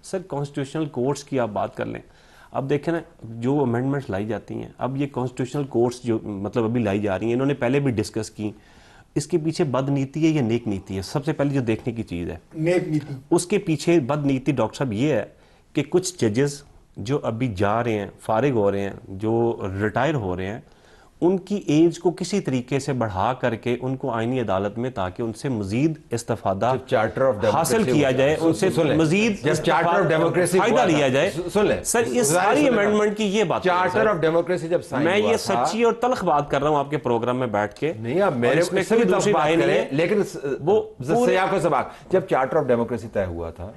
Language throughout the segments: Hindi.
सर कॉन्स्टिट्यूशनल कोर्ट्स की आप बात कर लें, अब देखें ना जो अमेंडमेंट्स लाई जाती हैं, अब ये कॉन्स्टिट्यूशनल कोर्ट्स जो मतलब अभी लाई जा रही हैं, इन्होंने पहले भी डिस्कस की, इसके पीछे बद नीति है या नेक नीति है? सबसे पहले जो देखने की चीज़ है नेक नीति। उसके पीछे बद नीति डॉक्टर साहब ये है कि कुछ जजेस जो अभी जा रहे हैं, फारिग हो रहे हैं, जो रिटायर हो रहे हैं, उनकी एज को किसी तरीके से बढ़ा करके उनको आईनी अदालत में, ताकि उनसे मजीद इस्तेफादा हासिल किया जाए, उनसे मजीद चार्टर ऑफ डेमोक्रेसी फायदा लिया जाए। सर ये सारी अमेंडमेंट की ये बात, चार्टर ऑफ डेमोक्रेसी जब साइन मैं ये सच्ची और तल्ख बात कर रहा हूँ आपके प्रोग्राम में बैठ के, नहीं अब मेरे इसमें कोई दूसरी बात नहीं है, लेकिन वो आपको सबाक, जब चार्टर ऑफ डेमोक्रेसी तय हुआ था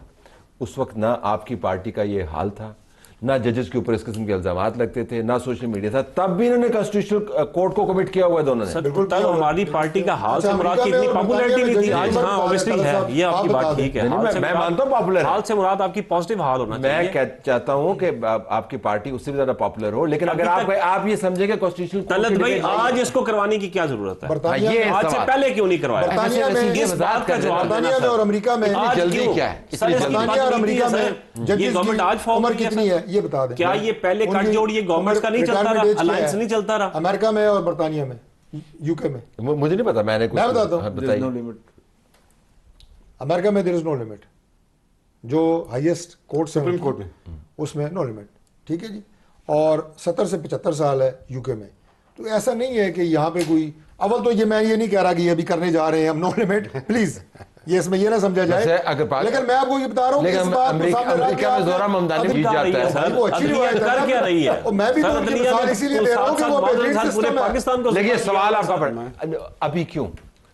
उस वक्त ना आपकी पार्टी का ये हाल था, ना जजेस के ऊपर इस किस्म के इल्जामात लगते थे, ना सोशल मीडिया था, तब भी इन्होंने कॉन्स्टिट्यूशनल कोर्ट को कमिट किया हुआ है दोनों ने। बिल्कुल, तब हमारी पार्टी का हाल से मुराद की इतनी पॉपुलैरिटी नहीं थी, आज हाँ ऑब्वियसली है, ये आपकी बात ठीक है, मैं मानता हूं पॉपुलर, हाल से मुराद आपकी पॉजिटिव हाल होना चाहिए। मैं चाहता हूं कि आपकी पार्टी उससे भी ज्यादा पॉपुलर हो, लेकिन अगर आप ये समझेंगे कॉन्स्टिट्यूशनल तलत भाई आज इसको करवाने की क्या जरूरत है, ये आज से पहले क्यों नहीं करवाया? इस बात का जवाब बर्तानिया और अमेरिका में जल्दी क्या है, बर्तानिया और अमेरिका में ये गवर्नमेंट आज फॉर्म उम्र कितनी है ये बता दें। क्या ये पहले कट जोड़ ये गवर्नमेंट का नहीं चलता रहा, अलायंस नहीं चलता रहा अमेरिका में और बर्तानिया में, यूके में? मुझे नहीं पता, मैं बताता हूं। अमेरिका में देयर इज नो लिमिट, जो हाईएस्ट कोर्ट सुप्रीम कोर्ट में उसमें नो लिमिट, ठीक है जी। और 70 से 75 साल है यूके में। तो ऐसा नहीं है कि यहाँ पे कोई, अव्वल तो ये मैं ये नहीं कह रहा कि ये अभी करने जा रहे हैं हम नो लिमिट, प्लीज ये इसमें ये ना समझा जाए, लेकिन मैं आपको ये बता रहा हूँ इस बात को सामने अमेरिका में जोरा ममदानी जीत जाता है सर, वो अच्छी बात कर क्या रही है, और मैं भी तो उनकी मिसाल इसीलिए दे रहा हूँ कि वो बेहतरीन सिस्टम है पाकिस्तान को। लेकिन सवाल आपका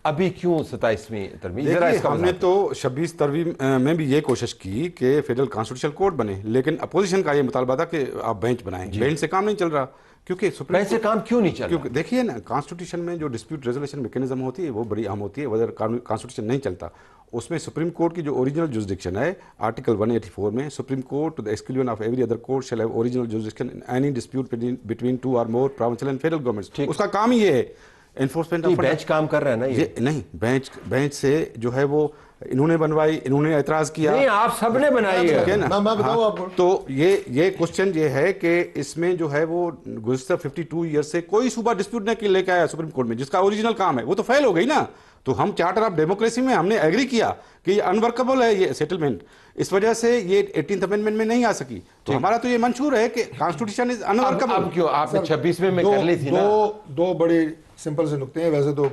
अभी क्यों 27वीं तरमीम? हमने तो 26 तरमीम में भी ये कोशिश की कि फेडरल कॉन्स्टिट्यूशनल कोर्ट बने, लेकिन अपोजिशन का ये मुतालबा था कि आप बेंच बनाएं, बेंच से काम नहीं चल रहा, क्योंकि सुप्रीम से काम क्यों नहीं चल रहा? क्योंकि देखिए ना, कॉन्स्टिट्यूशन में जो डिस्प्यूट रेजोल्यूशन मैकेनिज्म होती है वो बड़ी अहम होती है, वजह कॉन्स्टिट्यूशन नहीं चलता, उसमें सुप्रीम कोर्ट की जो ओरिजिनल जुरिसडिक्शन है आर्टिकल 184 में, supreme court to the exclusion of every other court shall have original jurisdiction in any dispute between 2 और more provincial and federal governments. उसका काम ही ये है, एनफोर्समेंट ऑफ बेंच काम कर रहा है ना ये नहीं, बेंच से जो है वो इन्होंने बनवाई, इन्होंने एतराज किया, नहीं आप सबने बनाई है ना, मैं बताऊं आपको। तो ये क्वेश्चन ये है कि इसमें जो है वो गुज़िश्ता 52 ईयर से कोई सूबा डिस्प्यूट नहीं लेके आया सुप्रीम कोर्ट में, जिसका ओरिजिनल काम है वो तो फेल हो गई ना। तो हम चार्टर ऑफ डेमोक्रेसी में हमने एग्री किया कि ये अनवर्केबल है ये सेटलमेंट, इस वजह से ये 18th अमेंडमेंट में नहीं आ सकी। तो हमारा तो ये मंशूर है कि कॉन्स्टिट्यूशन इज अनवर्केबल। अब क्यों आपने 26वें में कर ली थी ना? दो बड़े सिंपल से नुकते हैं, वैसे तो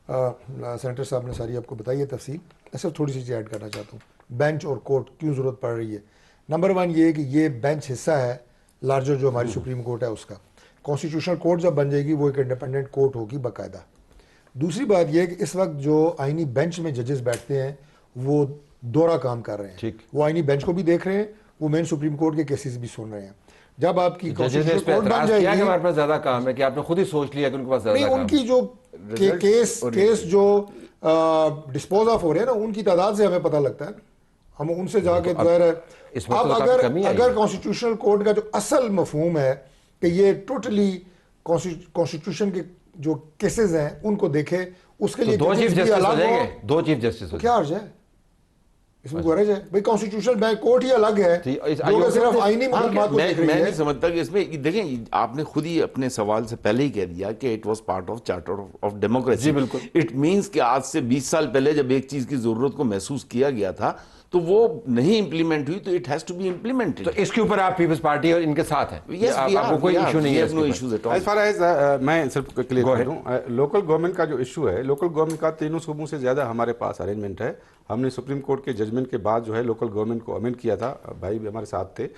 सेनेटर साहब ने सारी आपको बताई है तफसील, ऐसे थोड़ी सी चीज़ ऐड करना चाहता हूँ। बेंच और कोर्ट क्यों ज़रूरत पड़ रही है? नंबर 1 ये है कि ये बेंच हिस्सा है लार्जर जो हमारी सुप्रीम कोर्ट है उसका। कॉन्स्टिट्यूशनल कोर्ट जब बन जाएगी वो एक इंडिपेंडेंट कोर्ट होगी बाकायदा। दूसरी बात यह है कि इस वक्त जो आईनी बेंच में जजेस बैठते हैं वो दोहरा काम कर रहे हैं, ठीक, वो आईनी बेंच को भी देख रहे हैं, वो मेन सुप्रीम कोर्ट के केसेस भी सुन रहे हैं। जब आपकी कॉन्स्टिट्यूशनल कोर्ट बन जाएगी, हमारे पास ज्यादा काम है कि आपने खुद ही सोच लिया कि उनके पास ज्यादा नहीं, उनकी जो केस जो डिस्पोज ऑफ हो रहे हैं ना, उनकी तादाद से हमें पता लगता है, हम उनसे जाके अब अगर कॉन्स्टिट्यूशनल कोर्ट का जो असल मफहूम है कि ये टोटली कॉन्स्टिट्यूशन के जो केसेस हैं उनको देखे, उसके लिए दो चीफ जस्टिस क्या अर्ज है इसमें? कोई अर्ज है भाई? कॉन्स्टिट्यूशनल बैंक कोर्ट ही अलग है जो सिर्फ आईनी मुकदमात को देख रही है। मैं नहीं समझता कि इसमें देखें, आपने खुद ही अपने सवाल से पहले ही कह दिया कि it was part of charter of democracy. बिल्कुल, इट मींस कि आज से 20 साल पहले जब एक चीज की जरूरत को महसूस किया गया था तो वो नहीं इंप्लीमेंट हुई, तो it has to be implemented. तो इसके ऊपर आप पीपल्स पार्टी और इनके साथ हैं? आपको कोई इशू नहीं है? No issues at all. As far as मैं सिर्फ क्लियर कर दूं, लोकल गवर्नमेंट का जो इशू है, लोकल गवर्नमेंट का तीनों सूबों से ज्यादा हमारे पास अरेंजमेंट है। हमने सुप्रीम कोर्ट के जजमेंट के बाद जो है लोकल गवर्नमेंट को अमेंड किया था, भाई भी हमारे साथ थे,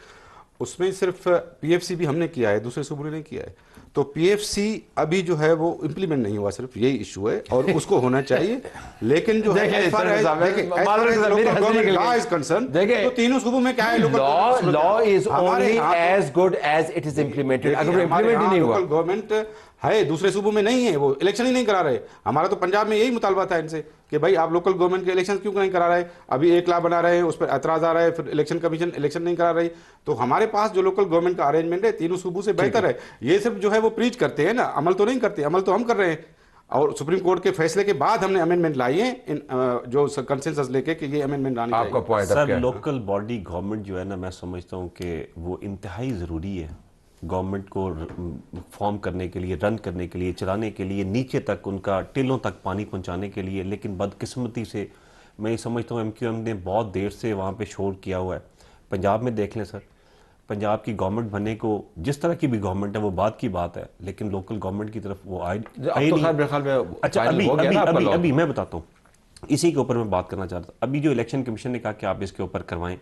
उसमें सिर्फ पीएफसी भी हमने किया है, दूसरे सूबों ने नहीं किया है। तो पीएफसी अभी जो है वो इंप्लीमेंट नहीं हुआ, सिर्फ यही इशू है और उसको होना चाहिए। लेकिन जो है तो तीनों सूबों में क्या है, law is only as good as it is implemented. अगर इम्प्लीमेंट ही नहीं हुआ, लोकल गवर्नमेंट है, दूसरे सूबों में नहीं है, वो इलेक्शन ही नहीं करा रहे। हमारा तो पंजाब में यही मुतालबा था इनसे कि भाई आप लोकल गवर्नमेंट के इलेक्शन क्यों नहीं करा रहे? अभी एक लॉ बना रहे हैं, उस पर एतराज आ रहा है, फिर इलेक्शन कमीशन इलेक्शन नहीं करा रही। तो हमारे पास जो लोकल गवर्नमेंट का अरेंजमेंट है तीनों सूबों से बेहतर है। ये सिर्फ जो है वो प्रीच करते हैं ना, अमल तो नहीं करते। अमल तो हम कर रहे हैं। और सुप्रीम कोर्ट के फैसले के बाद हमने अमेंडमेंट लाई है इन जो कंसेंसस लेके कि ये अमेंडमेंट आनी आपका चाहिए। पॉइंट अब सर क्या है? लोकल बॉडी गवर्नमेंट जो है ना, मैं समझता हूँ कि वो इंतहाई ज़रूरी है गवर्नमेंट को फॉर्म करने के लिए, रन करने के लिए, चलाने के लिए, नीचे तक उनका टिलों तक पानी पहुंचाने के लिए। लेकिन बदकिस्मती से मैं ये समझता हूँ MQM ने बहुत देर से वहाँ पे शोर किया हुआ है। पंजाब में देख लें सर, पंजाब की गवर्नमेंट बनने को, जिस तरह की भी गवर्नमेंट है वो बात की बात है, लेकिन लोकल गवर्नमेंट की तरफ वो आई अब तो खैर मेरे ख्याल में अच्छा final अभी हो गया अभी ना आपका अभी law? अभी मैं बताता हूँ, इसी के ऊपर मैं बात करना चाहता था। अभी जो इलेक्शन कमीशन ने कहा कि आप इसके ऊपर करवाएं,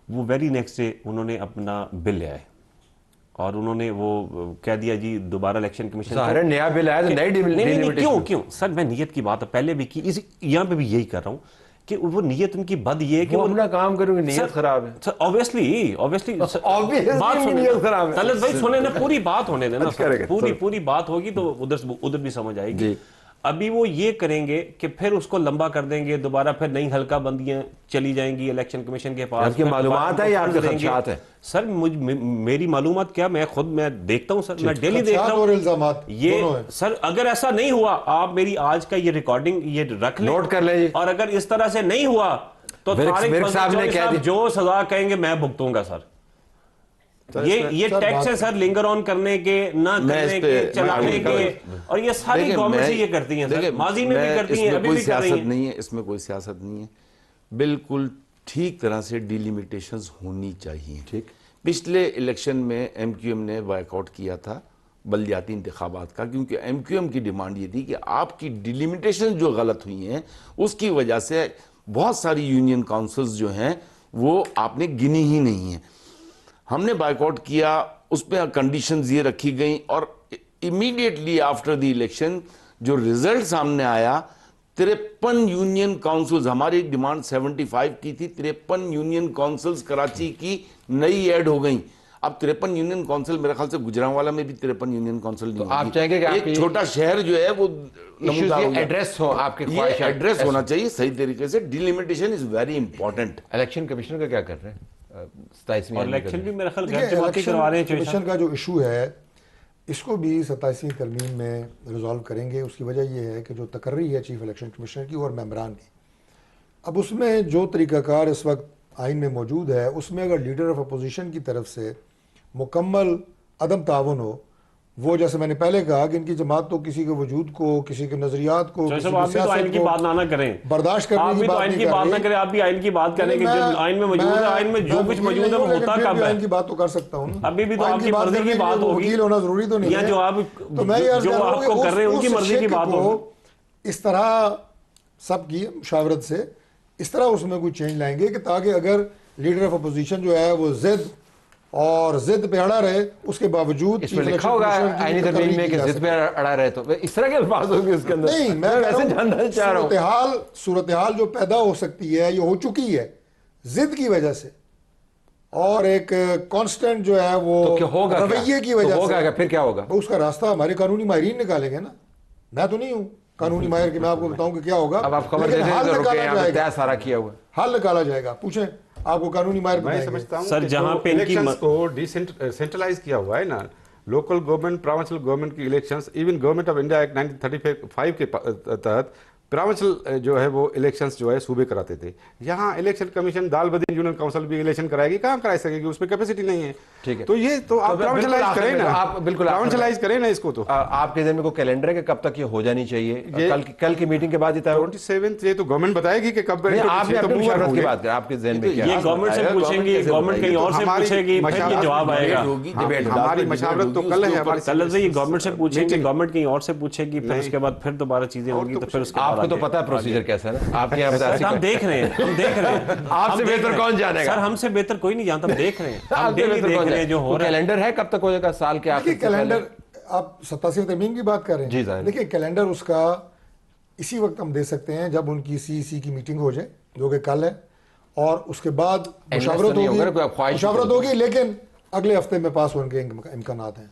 वो वेरी नेक्स्ट डे उन्होंने अपना बिल ले आए और उन्होंने वो कह दिया जी दोबारा इलेक्शन कमीशन सारे नया बिल आया तो नई नहीं क्यों सर, मैं नियत की बात पहले भी की, इस यहाँ पे भी यही कर रहा हूँ कि वो नियत उनकी बद ये है कि वो अपना काम करेंगे, नियत खराब है। सर ऑब्वियसली Obviously बात सुने नियत खराब है। तलत भाई, सुने ना, पूरी बात होने देना, करेंगे, पूरी बात होगी तो उधर भी समझ आएगी। अभी वो ये करेंगे कि फिर उसको लंबा कर देंगे, दोबारा फिर नई हल्का बंदियां चली जाएंगी इलेक्शन कमीशन के पास। आपकी मालूमात है या आपके खदशात है? सर मेरी मालूमात क्या, मैं देखता हूँ सर, मैं डेली देख रहा और हूँ इल्जामात ये दोनों हैं। सर। अगर ऐसा नहीं हुआ, आप मेरी आज का ये रिकॉर्डिंग ये रख लें, नोट कर लें जी। और अगर इस तरह से नहीं हुआ तो विर्क साहब ने कह दी, जो सजा कहेंगे मैं भुगतूंगा सर। ये सर, टैक्स है सर, लिंगर ऑन करने के, ना करने के, चलाने के, और ये सारी गवर्नमेंट से ये करती हैं सर, माजी में भी करती हैं, अभी भी कर रही हैं। नहीं है इसमें, कोई सियासत नहीं है, बिल्कुल ठीक तरह से डिलिमिटेशंस होनी चाहिए। ठीक, पिछले इलेक्शन में MQM ने बायकॉट किया था बल्दियाती इंतखाबात का, क्योंकि MQM की डिमांड ये थी कि आपकी डिलिमिटेशन जो गलत हुई हैं उसकी वजह से बहुत सारी यूनियन काउंसिल्स जो हैं वो आपने गिनी ही नहीं है। हमने बायकॉट किया, उस पर कंडीशंस ये रखी गई, और इमीडिएटली आफ्टर द इलेक्शन जो रिजल्ट सामने आया, 53 यूनियन काउंसिल्स, हमारी एक डिमांड 75 की थी, 53 यूनियन काउंसिल्स कराची की नई ऐड हो गई। अब 53 यूनियन काउंसिल, मेरे ख्याल से गुजरांवाला में भी 53 यूनियन काउंसिल नहीं, तो आप चाहेंगे कि एक छोटा शहर जो है वो एड्रेस हो, आपके एड्रेस होना चाहिए सही तरीके से। Delimitation is very important. Election commissioner का क्या कर रहे हैं? 27वीं और इलेक्शन भी मेरा ख्याल देखिए, घर जमा के करवा रहे हैं। कमीशन का जो इशू है इसको भी 27वीं तरमीम में रिजॉल्व करेंगे। उसकी वजह यह है कि जो तकर्री है चीफ इलेक्शन कमिश्नर की और मेंबरान की, अब उसमें जो तरीक़ाकार इस वक्त आइन में मौजूद है, उसमें अगर लीडर ऑफ अपोजिशन की तरफ से मुकम्मल अदम ताउन हो, वो जैसे मैंने पहले कहा कि इनकी जमात तो किसी के वजूद को, किसी के नजरियात को, किसी आप भी तो आइन की बात ना करें, बर्दाश्त करने आप भी की तो बात आइन नहीं की कर बात ना रही। करें, आप भी आइन की बात करें कि जो आइन में मौजूद है, आइन में जो कुछ मौजूद है वो होता कब है? आइन की बात तो कर सकता हूँ, अभी भी तो आपकी मर्जी की बात होगी, वकील होना जरूरी तो नहीं या है। जो आप तो मैं ये अर्ज जो कर रहा हूं आपको कि कर रहे हैं उनकी उस मर्जी की शेख बात को होगी। इस तरह सबकी मुशावरत से इस तरह उसमें कोई चेंज लाएंगे कि ताकि अगर लीडर ऑफ अपोजिशन जो है वो जिद पे अड़ा रहे, उसके बावजूद इसमें लिखा होगा आईनी तरमीम में कि जिद पे अड़ा रहे, तो इस तरह के अल्फाज होंगे उसके अंदर। नहीं, मैं वैसे जानना चाह रहा हूं। सूरत हाल जो पैदा हो सकती है, ये हो चुकी है जिद की वजह से, और एक कांस्टेंट जो है वो तो क्या होगा, रवैये की वजह तो होगा से क्या? फिर क्या होगा? तो उसका रास्ता हमारे कानूनी माहिरीन निकालेंगे ना, मैं तो नहीं हूँ कानूनी माहिर कि मैं आपको बताऊं कि क्या होगा। अब आप खबर लेकिन दे हाल दें तो रुके, निकाला यहाँ पे जाएगा, तय सारा किया हुआ। हाल निकाला जाएगा, पूछें आपको कानूनी माहिर मैं बताएंगे। समझता हूँ सर, कि जहाँ जो पे इनकी इलेक्शंस को डिसेंट्रलाइज किया हुआ है ना, लोकल गवर्नमेंट, प्रोविंशियल गवर्नमेंट की elections, even government of India act 1935 के तहत प्रोविंशियल जो है वो इलेक्शंस जो है सूबे कराते थे। यहाँ इलेक्शन कमीशन दाल बदीन यूनियन काउंसिल भी इलेक्शन कराएगी, कहाँ करा सकेगी, उसमें कैपेसिटी नहीं है। ठीक है, तो ये तो आप प्रोविंशियलाइज करें ना, आप बिल्कुल प्रोविंशियलाइज करें ना इसको। तो आपके जहन में कोई कैलेंडर है कि कब तक ये हो जानी चाहिए? कल की मीटिंग के बाद ही तय होगा? 27 ये तो गवर्नमेंट बताएगी कि कब। आपने अपनी मुशावरत की बात करें, आपके जहन में क्या ये गवर्नमेंट से पूछेंगे, गवर्नमेंट कहीं और से पूछेगी, फिर ये जवाब आएगा। हमारी मशावरत तो कल है, हमारी कल से ये गवर्नमेंट से पूछेंगे, गवर्नमेंट कहीं और से पूछेगी, फिर उसके बाद फिर दोबारा चीजें होंगी, तो फिर उसके बाद आपको तो पता है प्रोसीजर कैसा है ना, आपके यहाँ हम देख रहे हैं, आपसे बेहतर कौन जानेगा? सर हमसे बेहतर कोई नहीं जानता, हम देख रहे हैं, हम आपसे डेली बेहतर देख कौन रहे हैं जो हो रहा है। कैलेंडर है कब तक हो जाएगा? साल के आखिर कैलेंडर, आप 87 तरमीम की बात कर रहे जी हैं। जाहिर। देखिए कैलेंडर उसका इसी वक्त हम दे सकते हैं जब उनकी CEC की मीटिंग हो जाए, जो कि कल है, और उसके बाद मुशावरत होगी, लेकिन अगले हफ्ते में पास होने के इम्कानात हैं।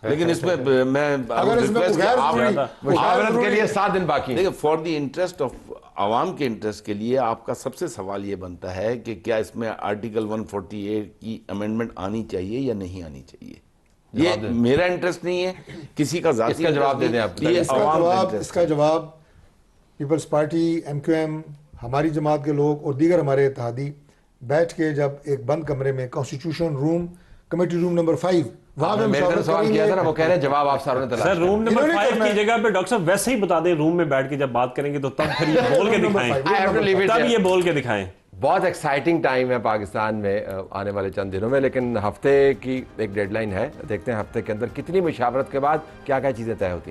लेकिन इसमें मैं अगर इसमें मुशावरत के लिए 7 दिन बाकी। देखिए, फॉर द इंटरेस्ट ऑफ आवाम के इंटरेस्ट के लिए आपका सबसे सवाल ये बनता है कि क्या इसमें आर्टिकल 148 की अमेंडमेंट आनी चाहिए या नहीं आनी चाहिए। ये मेरा इंटरेस्ट नहीं है, किसी का ज़ाती इसका जवाब दे दें आप। ये अवाम का interest इसका जवाब पीपल्स पार्टी, एमक्यूएम, हमारी जमात के लोग और दीगर हमारे इत्तेहादी बैठ के जब एक बंद कमरे में constitution room, committee room number 5, वहां पे मेरे तरफ सवाल किया था ना, वो कह रहे हैं जवाब आप सारों ने तलाश सर रूम नंबर इन्होंने 5 करना की है। जगह पे डॉक्टर साहब वैसे ही बता दें, रूम में बैठ के जब बात करेंगे तो तब फिर ये बोल के Room number दिखाएं, five, I have to leave it तब there. ये बोल के दिखाएं। बहुत एक्साइटिंग टाइम है पाकिस्तान में आने वाले चंद दिनों में, लेकिन हफ्ते की एक डेडलाइन है। देखते हैं हफ्ते के अंदर कितनी मुशावरत के बाद क्या क्या चीज़ें तय होती हैं।